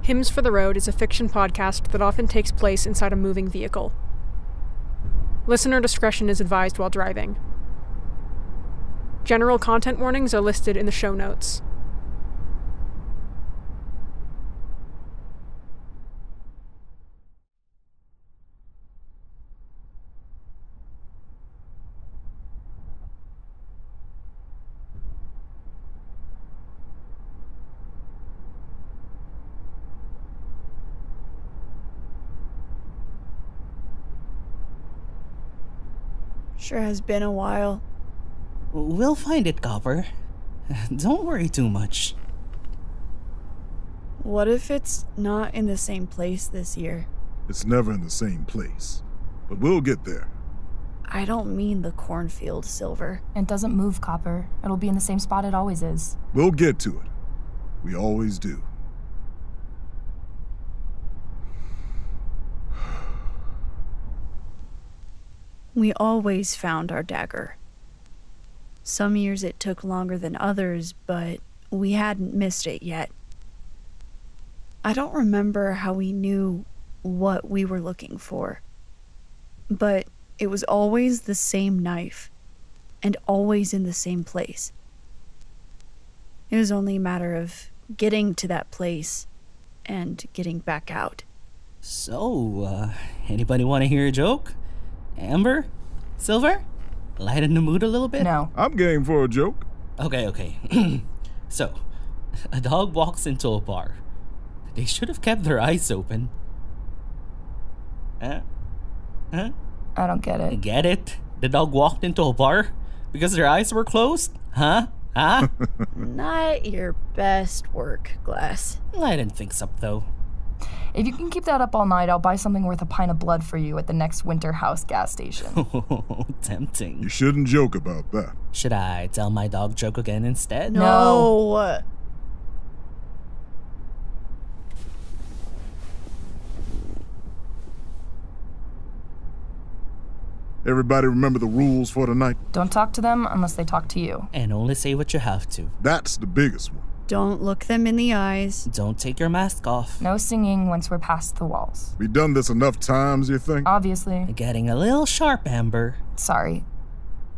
Hymns for the Road is a fiction podcast that often takes place inside a moving vehicle. Listener discretion is advised while driving. General content warnings are listed in the show notes. Sure has been a while. We'll find it, Copper. Don't worry too much. What if it's not in the same place this year? It's never in the same place. But we'll get there. I don't mean the cornfield, Silver. It doesn't move, Copper. It'll be in the same spot it always is. We'll get to it. We always do. We always found our dagger. Some years it took longer than others, but we hadn't missed it yet. I don't remember how we knew what we were looking for, but it was always the same knife, and always in the same place. It was only a matter of getting to that place and getting back out. So, anybody want to hear a joke? Amber? Silver? Lighten the mood a little bit? No. I'm game for a joke. Okay. So, a dog walks into a bar. They should have kept their eyes open. Huh? I don't get it. Get it? The dog walked into a bar because their eyes were closed? Huh? Huh? Not your best work, Glass. I didn't think so, though. If you can keep that up all night, I'll buy something worth a pint of blood for you at the next Winter House gas station. Oh, tempting. You shouldn't joke about that. Should I tell my dog joke again instead? No. Everybody remember the rules for tonight? Don't talk to them unless they talk to you. And only say what you have to. That's the biggest one. Don't look them in the eyes. Don't take your mask off. No singing once we're past the walls. We done this enough times, you think? Obviously. Getting a little sharp, Amber. Sorry.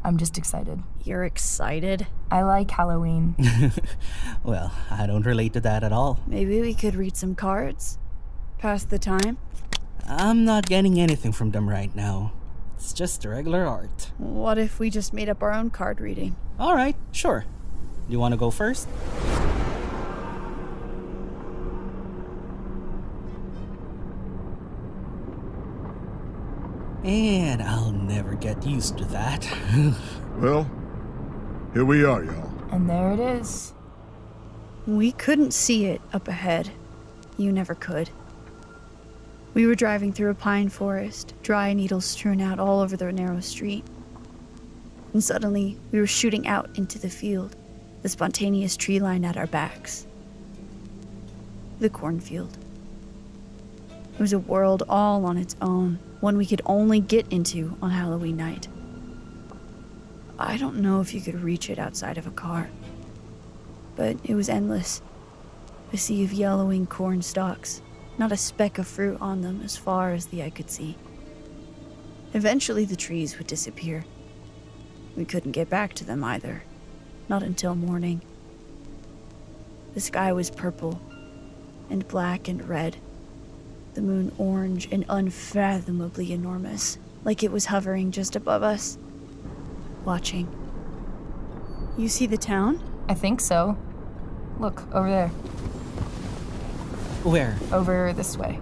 I'm just excited. You're excited? I like Halloween. Well, I don't relate to that at all. Maybe we could read some cards? Pass the time? I'm not getting anything from them right now. It's just regular art. What if we just made up our own card reading? Alright, sure. You want to go first? And I'll never get used to that. Well, here we are, y'all. And there it is. We couldn't see it up ahead. You never could. We were driving through a pine forest, dry needles strewn out all over the narrow street. And suddenly, we were shooting out into the field, the spontaneous tree line at our backs. The cornfield. It was a world all on its own, one we could only get into on Halloween night. I don't know if you could reach it outside of a car, but it was endless. A sea of yellowing corn stalks, not a speck of fruit on them as far as the eye could see. Eventually the trees would disappear. We couldn't get back to them either, not until morning. The sky was purple, and black and red. The moon orange and unfathomably enormous, like it was hovering just above us, watching. You see the town? I think so. Look, over there. Where? Over this way.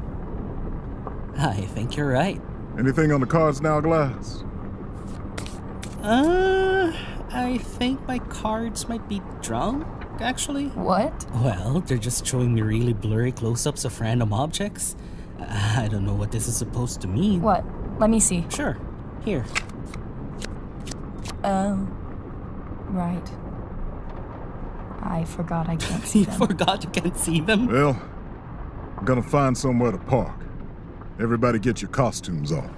I think you're right. Anything on the cards now, Glass? I think my cards might be drunk, actually. What? Well, they're just showing me really blurry close-ups of random objects. I don't know what this is supposed to mean. What? Let me see. Sure. Here. Oh. Right. I forgot I can't see You them. forgot you can't see them? Well, I'm gonna find somewhere to park. Everybody get your costumes on.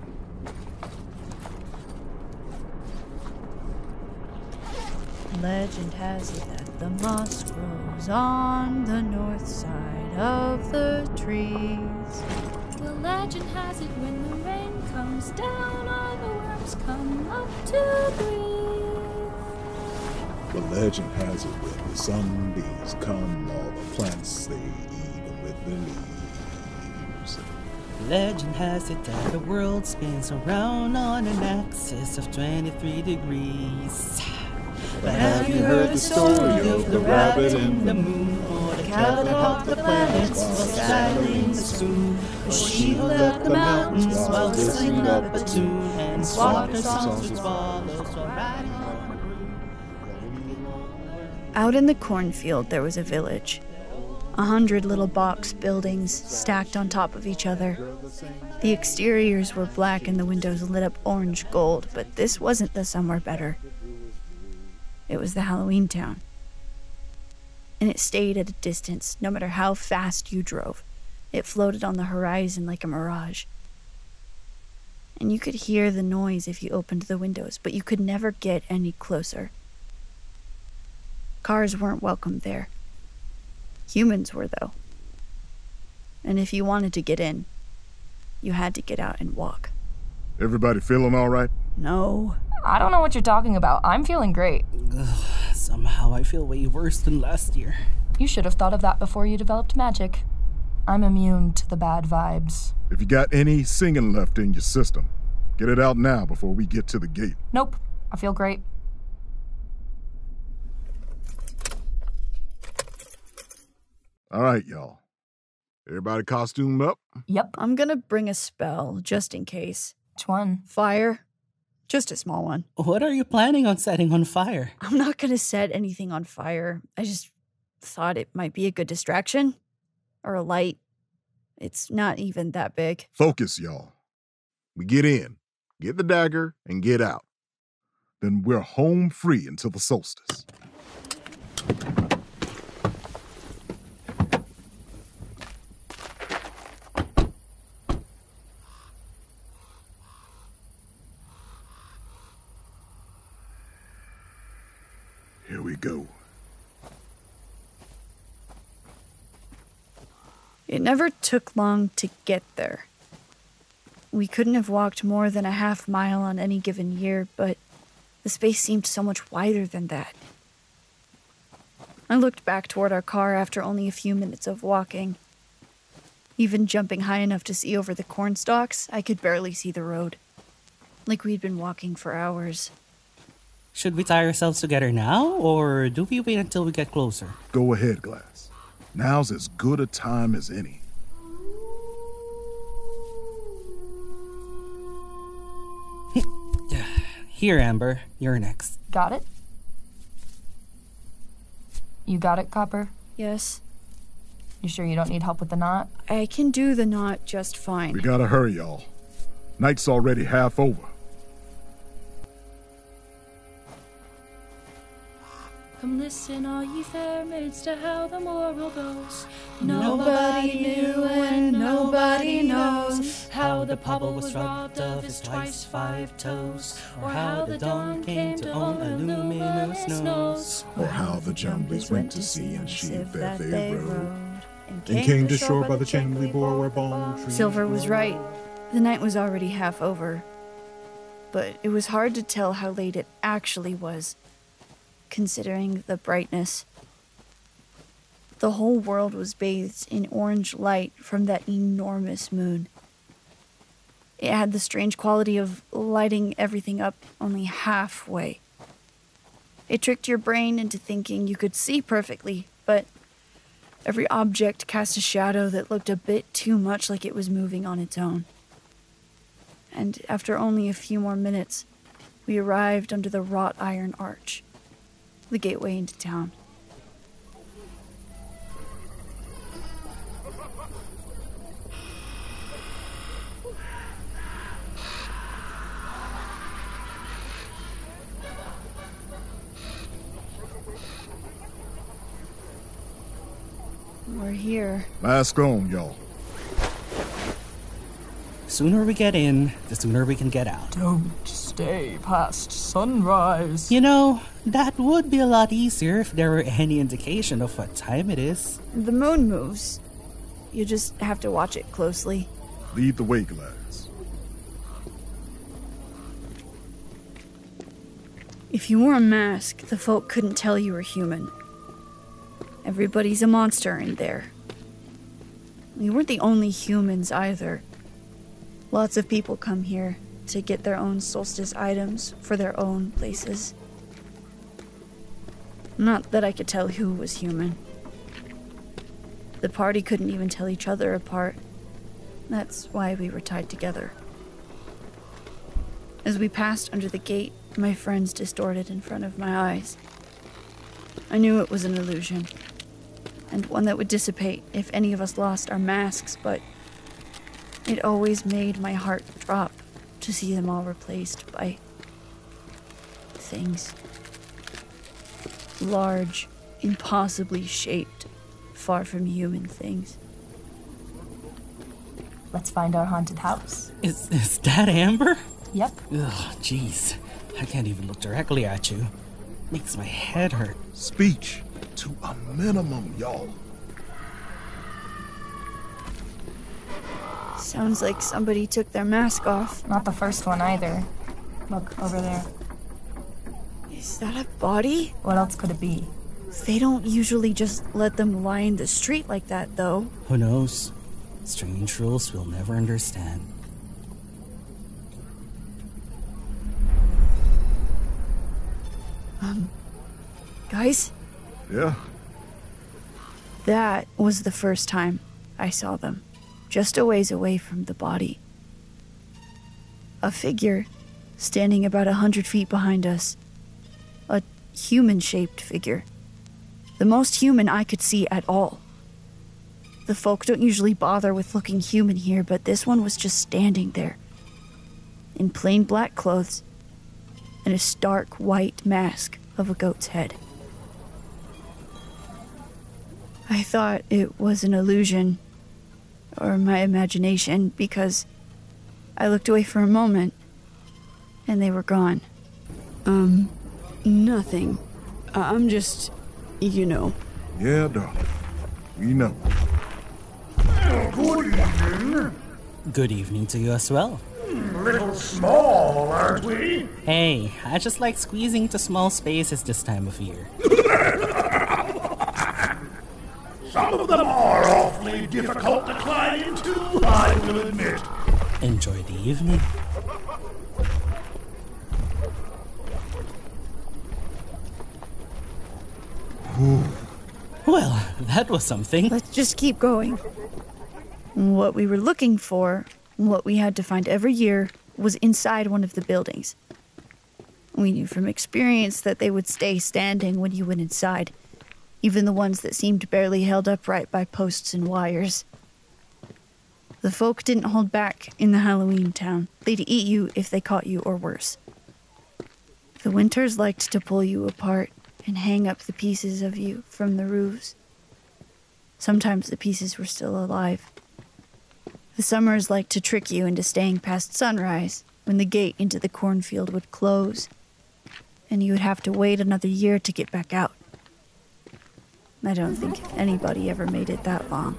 Legend has it that the moss grows on the north side of the trees. The legend has it when the rain comes down, all the worms come up to breathe. The legend has it when the sunbeams come, all the plants they even with the leaves. Legend has it that the world spins around on an axis of 23 degrees. But have you heard the story of the rabbit and the moon, or the cow that hopped the planets while sailing the spoon, or she who left the mountains while whistling up a tune, and swapped her songs with swallows while riding on a broom? Out in the cornfield, there was a village. 100 little box buildings stacked on top of each other. The exteriors were black and the windows lit up orange gold, but this wasn't the Somewhere Better. It was the Halloween town. And it stayed at a distance, no matter how fast you drove. It floated on the horizon like a mirage. And you could hear the noise if you opened the windows, but you could never get any closer. Cars weren't welcome there. Humans were, though. And if you wanted to get in, you had to get out and walk. Everybody feeling all right? No. I don't know what you're talking about. I'm feeling great. Ugh, somehow I feel way worse than last year. You should have thought of that before you developed magic. I'm immune to the bad vibes. If you got any singing left in your system, get it out now before we get to the gate. Nope. I feel great. All right, y'all. Everybody costumed up? Yep. I'm gonna bring a spell, just in case. Which one? Fire. Just a small one. What are you planning on setting on fire? I'm not gonna set anything on fire. I just thought it might be a good distraction. Or a light. It's not even that big. Focus, y'all. We get in, get the dagger, and get out. Then we're home free until the solstice. Here we go. It never took long to get there. We couldn't have walked more than a half mile on any given year, but the space seemed so much wider than that. I looked back toward our car after only a few minutes of walking. Even jumping high enough to see over the corn stalks, I could barely see the road. Like we'd been walking for hours. Should we tie ourselves together now, or do we wait until we get closer? Go ahead, Glass. Now's as good a time as any. Here, Amber. You're next. Got it? You got it, Copper? Yes, You sure you don't need help with the knot? I can do the knot just fine. We gotta hurry, y'all. Night's already half over. Come listen, all ye fair maids, to how the moral goes. Nobody knew and nobody knows how the pobble was robbed of his twice 5 toes, or how the dawn came to own a luminous nose, Or how the jumblies went to sea and sheep that they rode, and and came to shore by the Chambly Bore where balm trees. Silver was right. The night was already half over. But it was hard to tell how late it actually was, considering the brightness. The whole world was bathed in orange light from that enormous moon. It had the strange quality of lighting everything up only halfway. It tricked your brain into thinking you could see perfectly, but every object cast a shadow that looked a bit too much like it was moving on its own. And after only a few more minutes, we arrived under the wrought iron arch, the gateway into town. We're here. Mask on, y'all. Sooner we get in, the sooner we can get out. Don't stay past sunrise. You know, that would be a lot easier if there were any indication of what time it is. The moon moves. You just have to watch it closely. Lead the way, Gladys. If you wore a mask, the folk couldn't tell you were human. Everybody's a monster in there. We weren't the only humans either. Lots of people come here to get their own solstice items for their own places. Not that I could tell who was human. The party couldn't even tell each other apart. That's why we were tied together. As we passed under the gate, my friends distorted in front of my eyes. I knew it was an illusion, and one that would dissipate if any of us lost our masks, but it always made my heart drop to see them all replaced by things. Large, impossibly shaped, far from human things. Let's find our haunted house. Is that Amber? Yep. Ugh, jeez. I can't even look directly at you. Makes my head hurt. Speech to a minimum, y'all. Sounds like somebody took their mask off. Not the first one either. Look, over there. Is that a body? What else could it be? They don't usually just let them lie in the street like that, though. Who knows? Strange rules we'll never understand. Guys? Yeah? That was the first time I saw them, just a ways away from the body. A figure standing about 100 feet behind us. A human-shaped figure. The most human I could see at all. The folk don't usually bother with looking human here, but this one was just standing there. In plain black clothes and a stark white mask of a goat's head. I thought it was an illusion, or my imagination, because I looked away for a moment, and they were gone. Nothing. I'm just, you know. Yeah, darling. We know. Good evening. Good evening to you as well. Little small, aren't we? Hey, I just like squeezing into small spaces this time of year. Some of them are awfully difficult to climb into, I will admit. Enjoy the evening. Well, that was something. Let's just keep going. What we were looking for, what we had to find every year, was inside one of the buildings. We knew from experience that they would stay standing when you went inside, even the ones that seemed barely held upright by posts and wires. The folk didn't hold back in the Halloween town. They'd eat you if they caught you, or worse. The winters liked to pull you apart and hang up the pieces of you from the roofs. Sometimes the pieces were still alive. The summers liked to trick you into staying past sunrise, when the gate into the cornfield would close, and you would have to wait another year to get back out. I don't think anybody ever made it that long.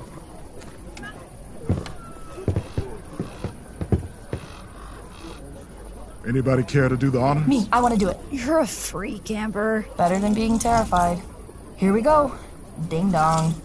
Anybody care to do the honors? Me, I want to do it. You're a freak, Amber. Better than being terrified. Here we go. Ding dong.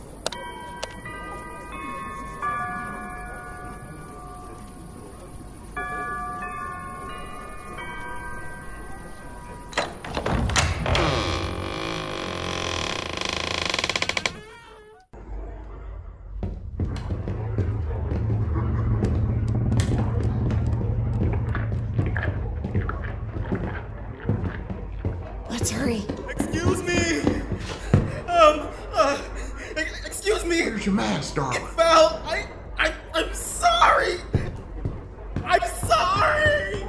Let's hurry. Excuse me! Excuse me! Where's your mask, darling? It fell! I'm sorry! I'm sorry!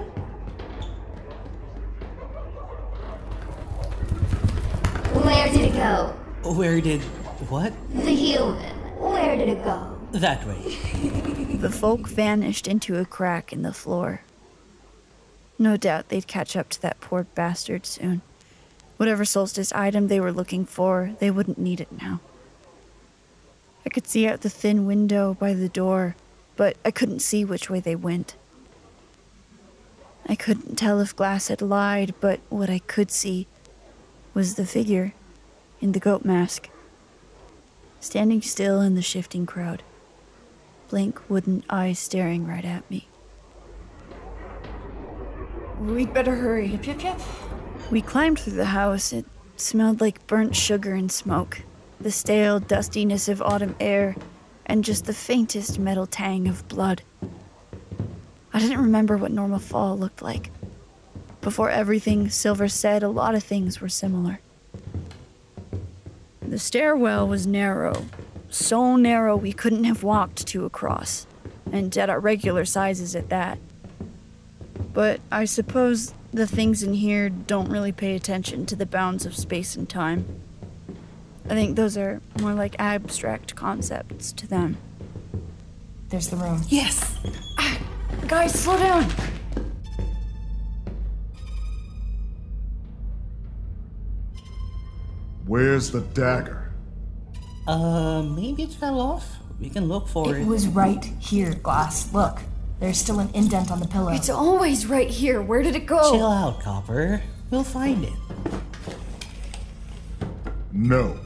Where did it go? Where did... what? The human. Where did it go? That way. The folk vanished into a crack in the floor. No doubt they'd catch up to that poor bastard soon. Whatever solstice item they were looking for, they wouldn't need it now. I could see out the thin window by the door, but I couldn't see which way they went. I couldn't tell if Glass had lied, but what I could see was the figure in the goat mask, standing still in the shifting crowd, blank wooden eyes staring right at me. We'd better hurry. Yep, yep, yep. We climbed through the house. It smelled like burnt sugar and smoke, the stale dustiness of autumn air, and just the faintest metal tang of blood. I didn't remember what normal fall looked like. Before everything, Silver said a lot of things were similar. The stairwell was narrow, so narrow we couldn't have walked two across, and at our regular sizes at that. But I suppose the things in here don't really pay attention to the bounds of space and time. I think those are more like abstract concepts to them. There's the room. Yes! Guys, slow down! Where's the dagger? Maybe it fell off. We can look for it. It was right here, Glass. Look, there's still an indent on the pillow. It's always right here. Where did it go? Chill out, Copper. We'll find it. No.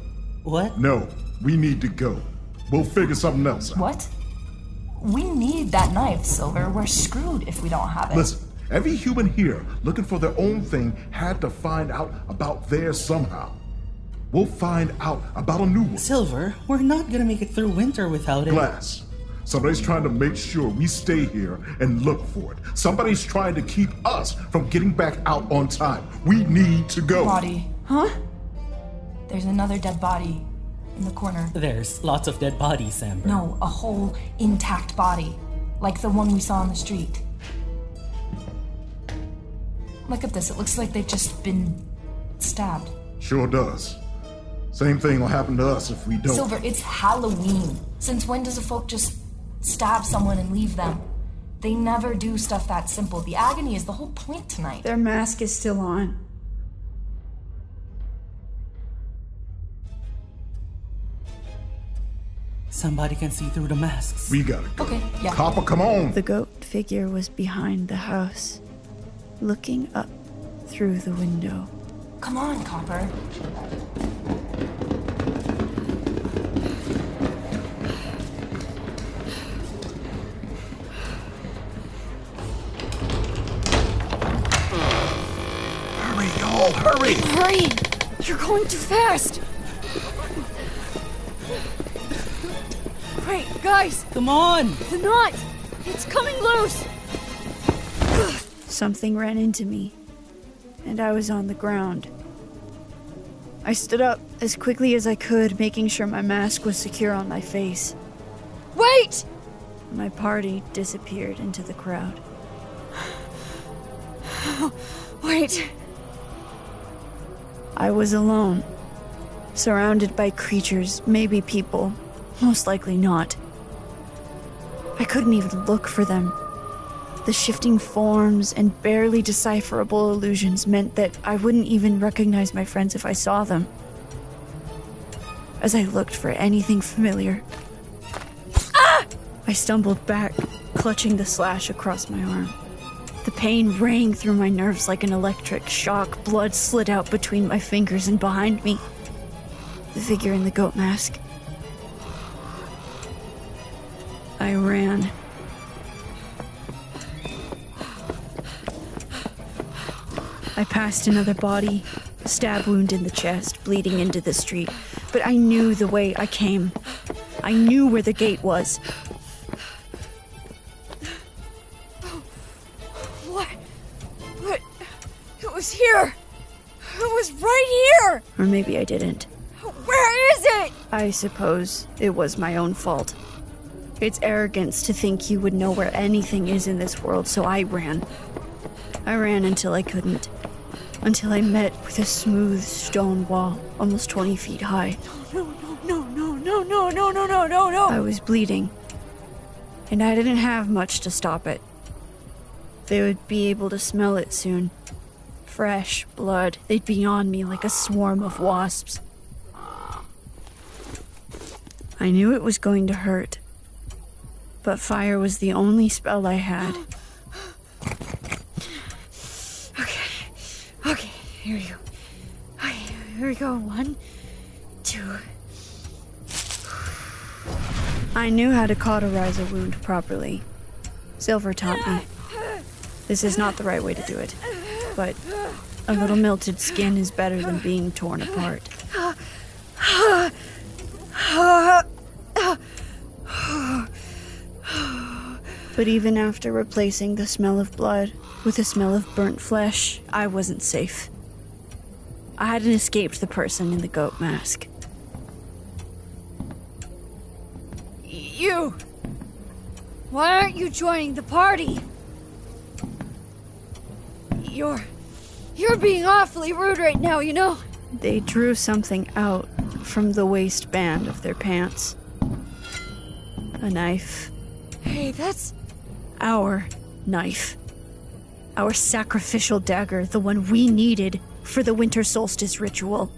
What? No. We need to go. We'll figure something else out. What? We need that knife, Silver. We're screwed if we don't have it. Listen, every human here looking for their own thing had to find out about theirs somehow. We'll find out about a new one. Silver, we're not gonna make it through winter without it. Glass. Somebody's trying to make sure we stay here and look for it. Somebody's trying to keep us from getting back out on time. We need to go. Body. Huh? There's another dead body in the corner. There's lots of dead bodies, Amber. No, a whole intact body. Like the one we saw on the street. Look at this. It looks like they've just been stabbed. Sure does. Same thing will happen to us if we don't. Silver, it's Halloween. Since when does a folk just stab someone and leave them? They never do stuff that simple. The agony is the whole point tonight. Their mask is still on. Somebody can see through the masks. We gotta go. Okay, yeah. Copper, come on. The goat figure was behind the house, looking up through the window. Come on, Copper. Hurry, y'all, hurry. Hurry! You're going too fast! Wait, guys! Come on! The knot! It's coming loose! Something ran into me, and I was on the ground. I stood up as quickly as I could, making sure my mask was secure on my face. Wait! My party disappeared into the crowd. Wait. I was alone, surrounded by creatures, maybe people, most likely not. I couldn't even look for them. The shifting forms and barely decipherable illusions meant that I wouldn't even recognize my friends if I saw them. As I looked for anything familiar, I stumbled back, clutching the slash across my arm. The pain rang through my nerves like an electric shock. Blood slid out between my fingers and behind me. The figure in the goat mask. I ran. I passed another body, a stab wound in the chest, bleeding into the street. But I knew the way I came. I knew where the gate was. What? It was here! It was right here! Or maybe I didn't. Where is it? I suppose it was my own fault. It's arrogance to think you would know where anything is in this world, so I ran. I ran until I couldn't. Until I met with a smooth stone wall, almost 20 feet high. No. I was bleeding, and I didn't have much to stop it. They would be able to smell it soon. Fresh blood. They'd be on me like a swarm of wasps. I knew it was going to hurt, but fire was the only spell I had. Okay, here we go. Okay, here we go. 1, 2. I knew how to cauterize a wound properly. Silver taught me. This is not the right way to do it, but a little melted skin is better than being torn apart. But even after replacing the smell of blood with the smell of burnt flesh, I wasn't safe. I hadn't escaped the person in the goat mask. You! Why aren't you joining the party? You're being awfully rude right now, you know? They drew something out from the waistband of their pants. A knife. Hey, that's our knife. Our sacrificial dagger, the one we needed for the winter solstice ritual.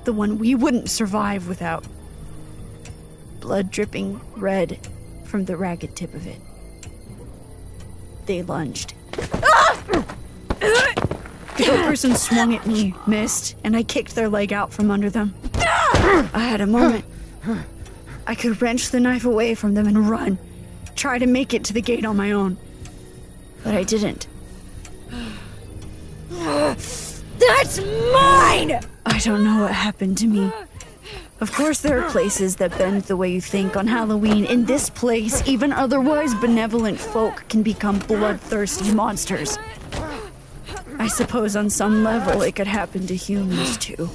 The one we wouldn't survive without. Blood dripping red from the ragged tip of it. They lunged. The goat person swung at me, missed, and I kicked their leg out from under them. I had a moment. I could wrench the knife away from them and run. Try to make it to the gate on my own. But I didn't. That's mine! I don't know what happened to me. Of course there are places that bend the way you think on Halloween. In this place, even otherwise benevolent folk can become bloodthirsty monsters. I suppose on some level it could happen to humans too.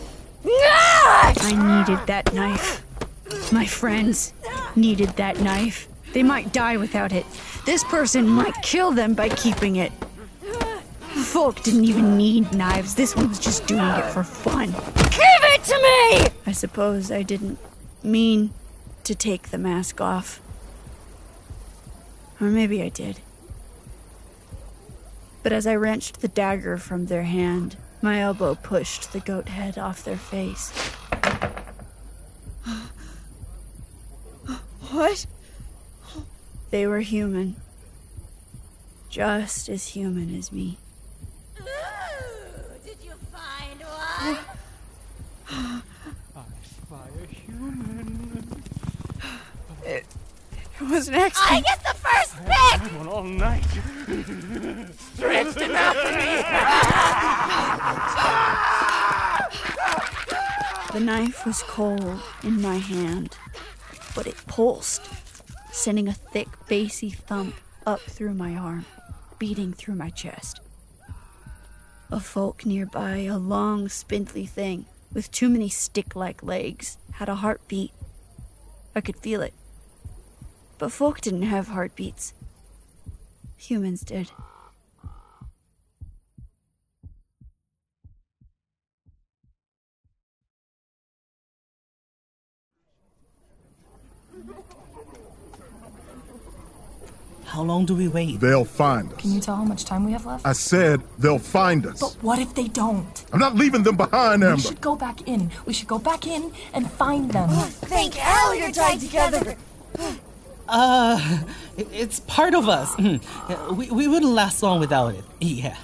I needed that knife. My friends needed that knife. They might die without it. This person might kill them by keeping it. Folk didn't even need knives. This one was just doing it for fun. Give it to me! I suppose I didn't mean to take the mask off. Or maybe I did. But as I wrenched the dagger from their hand, my elbow pushed the goat head off their face. What? They were human. Just as human as me. Ooh, did you find one? I spy a human. It was an accident. I get the first pick! I've one all night. Stretched it out for me! The knife was cold in my hand, but it pulsed, sending a thick, bassy thump up through my arm, beating through my chest. A folk nearby, a long, spindly thing with too many stick-like legs, had a heartbeat. I could feel it. But folk didn't have heartbeats. Humans did. How long do we wait? They'll find us. Can you tell how much time we have left? I said they'll find us. But what if they don't? I'm not leaving them behind, Amber. We should go back in. We should go back in and find them. Thank hell you're tied together! It's part of us. We wouldn't last long without it. Yeah.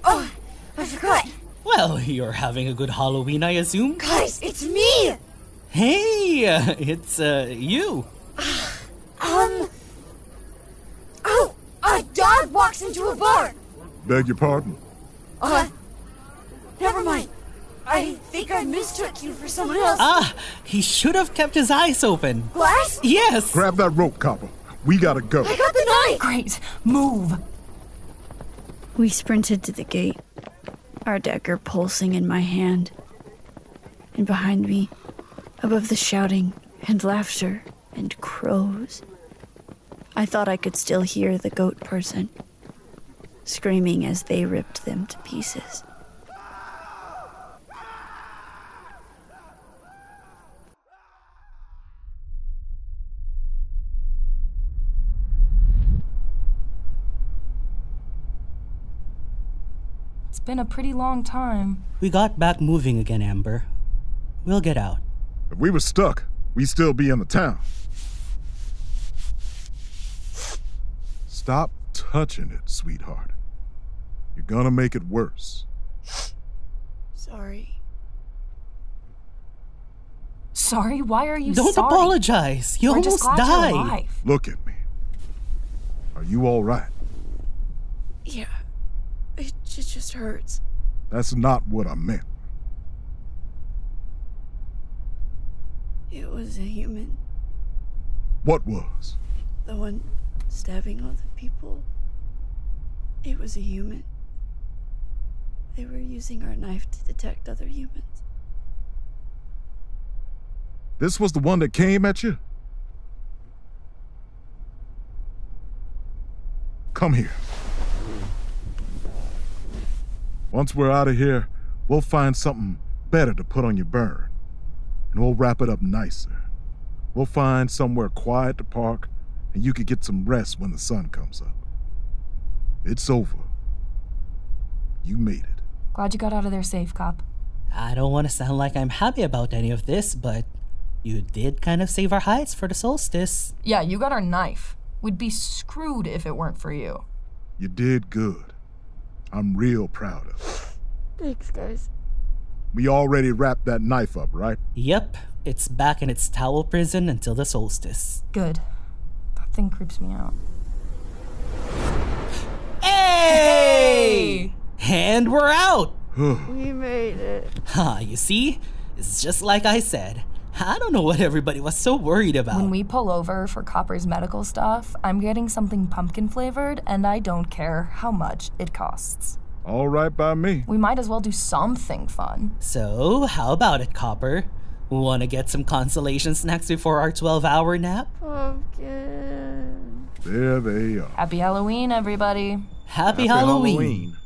Oh, I forgot. Well, you're having a good Halloween, I assume? Guys, it's me! Hey, it's, you. Oh, a dog walks into a bar! Beg your pardon? Never mind. I think I mistook you for someone else. Ah, he should have kept his eyes open. Glass? Yes. Grab that rope, copper. We gotta go. I got the knife! Great. Move. We sprinted to the gate, our dagger pulsing in my hand. And behind me, above the shouting and laughter and crows, I thought I could still hear the goat person screaming as they ripped them to pieces. been a pretty long time. We got back moving again, Amber. We'll get out. If we were stuck, we'd still be in the town. Stop touching it, sweetheart. You're gonna make it worse. Sorry. Sorry? Why are you Don't sorry? apologize. You We're just almost glad you're died. alive. Look at me. Are you all right? Yeah. It just hurts. That's not what I meant. It was a human. What was? The one stabbing all the people. It was a human. They were using our knife to detect other humans. This was the one that came at you? Come here. Once we're out of here, we'll find something better to put on your burn. And we'll wrap it up nicer. We'll find somewhere quiet to park, and you can get some rest when the sun comes up. It's over. You made it. Glad you got out of there safe, cop. I don't want to sound like I'm happy about any of this, but you did kind of save our hides for the solstice. Yeah, you got our knife. We'd be screwed if it weren't for you. You did good. I'm real proud of you. Thanks, guys. We already wrapped that knife up, right? Yep, it's back in its towel prison until the solstice. Good. That thing creeps me out. Hey! And we're out! We made it. You see? It's just like I said. I don't know what everybody was so worried about. When we pull over for Copper's medical stuff, I'm getting something pumpkin flavored, and I don't care how much it costs. All right by me. We might as well do something fun. So, how about it, Copper? Wanna get some consolation snacks before our 12-hour nap? Pumpkin. There they are. Happy Halloween, everybody. Happy Halloween.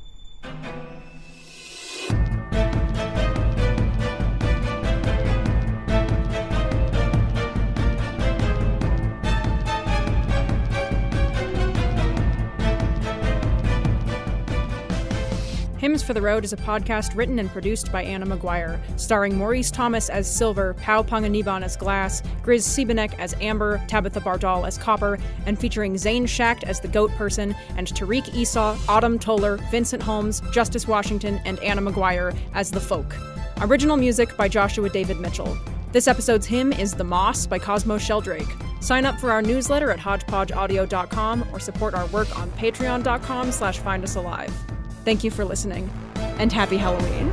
Hymns for the Road is a podcast written and produced by Anna Maguire, starring Maurice Thomas as Silver, Pao Panginiban as Glass, Griz Siebeneck as Amber, Tabitha Bardall as Copper, and featuring Zane Schacht as the Goat Person, and Tarek, Esaw, Autumn, Toler, Vincent, Holmes, Justice Washington, and Anna Maguire as the Folk. Original music by Joshua David Mitchell. This episode's hymn is The Moss by Cosmo Sheldrake. Sign up for our newsletter at hodgepodgeaudio.com or support our work on patreon.com/findusalive. Thank you for listening, and happy Halloween.